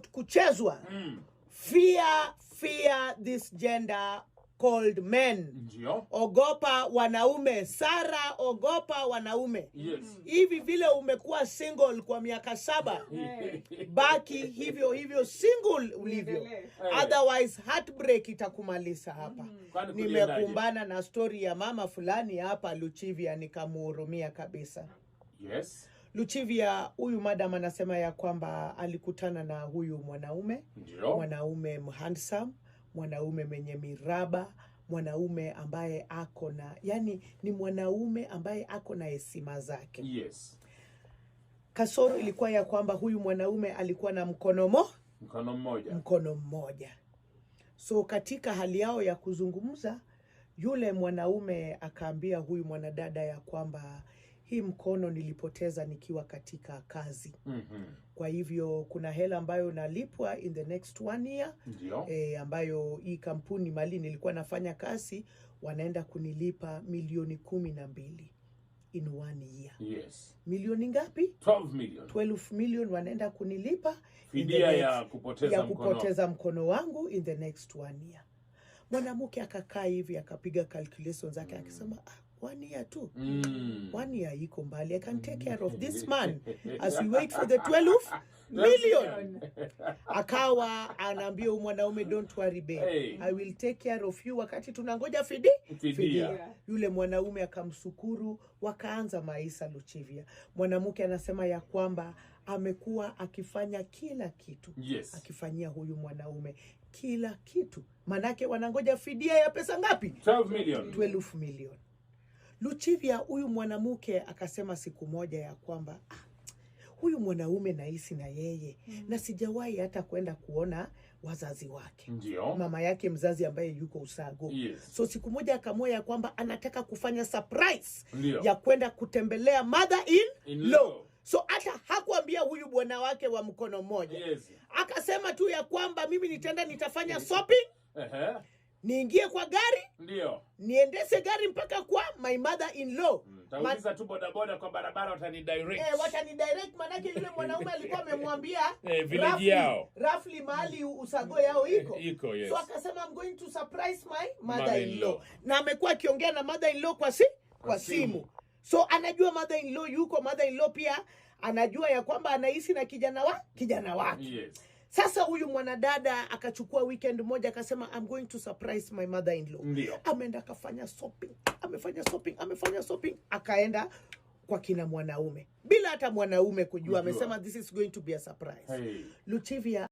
kuchezwa. Fear this gender called men. Ndio. Ogopa wanaume. Sara, ogopa wanaume. Yes. Hivi vile umekuwa single kwa miaka 7, baki hivyo single ulivyo. Otherwise heartbreak itakumaliza hapa. Nimekumbana na story ya mama fulani hapa Luchivia, nikamuhurumia kabisa. Yes. Luchivia, huyu madam anasema ya kwamba alikutana na huyu mwanaume. Ndio. Mwanaume handsome, mwanaume mwenye miraba, mwanaume ambaye ako na, yani ni mwanaume ambaye ako na heshima zake. Yes. Kasoro ilikuwa ya kwamba huyu mwanaume alikuwa na mkono mmoja. So katika hali yao ya kuzungumza, yule mwanaume akaambia huyu mwanadada ya kwamba hii mkono nilipoteza nikiwa katika kazi. Kwa hivyo kuna hela ambayo nalipwa in the next 1 year. Ambayo hii kampuni mali nilikuwa nafanya kazi wanaenda kunilipa milioni 12 in 1 year. Yes. Milioni ngapi? 12 million. 12 million wanaenda kunilipa fidia ya kupoteza mkono wangu in the next 1 year. Mwanamke akakaa hivi akapiga calculations zake akisema 1 year tu. 1 year iko mbali. I can take care of this man as we wait for the 12 million. Akawa anaambia mwanaume, don't worry babe, I will take care of you wakati tunangoja fidia. Yule mwanaume akamshukuru, wakaanza maisha Luchivia. Mwanamke anasema ya kwamba amekuwa akifanya kila kitu. Yes. Akifanyia huyu mwanaume kila kitu. Manake wanangoja fidia ya pesa ngapi? 12 million. 12 million. Luchivia, huyu mwanamke akasema siku moja ya kwamba huyu mwanaume nahisi na yeye na sijawahi hata kwenda kuona wazazi wake. Ndio. Mama yake mzazi ambaye yuko Usago. Yes. So siku moja akamua ya kwamba anataka kufanya surprise. Ndio. Ya kwenda kutembelea mother-in-law. So hata hakuambia huyu bwana wake wa mkono mmoja. Yes. Akasema tu ya kwamba mimi nitafanya shopping. Niingie kwa gari. Ndio. Niendeshe gari mpaka kwa my mother-in-law. Tauliza tu bodaboda kwa barabara watani direct. Watani direct manake yule mwanaume alikuwa amemwambia village yao. Roughly mahali Usago yao iko. Yes. So akasema I'm going to surprise my mother-in-law. Na amekuwa akiongea na mother-in-law kwa simu. So anajua mother-in-law yuko, mother-in-law pia anajua ya kwamba anaishi na kijana wake. Yes. Sasa huyu mwanadada akachukua weekend moja akasema I'm going to surprise my mother-in-law. Ndio. Ameenda akafanya shopping. Amefanya shopping. Akaenda kwa kina mwanaume. Bila hata mwanaume kujua. Amesema this is going to be a surprise. Luchivia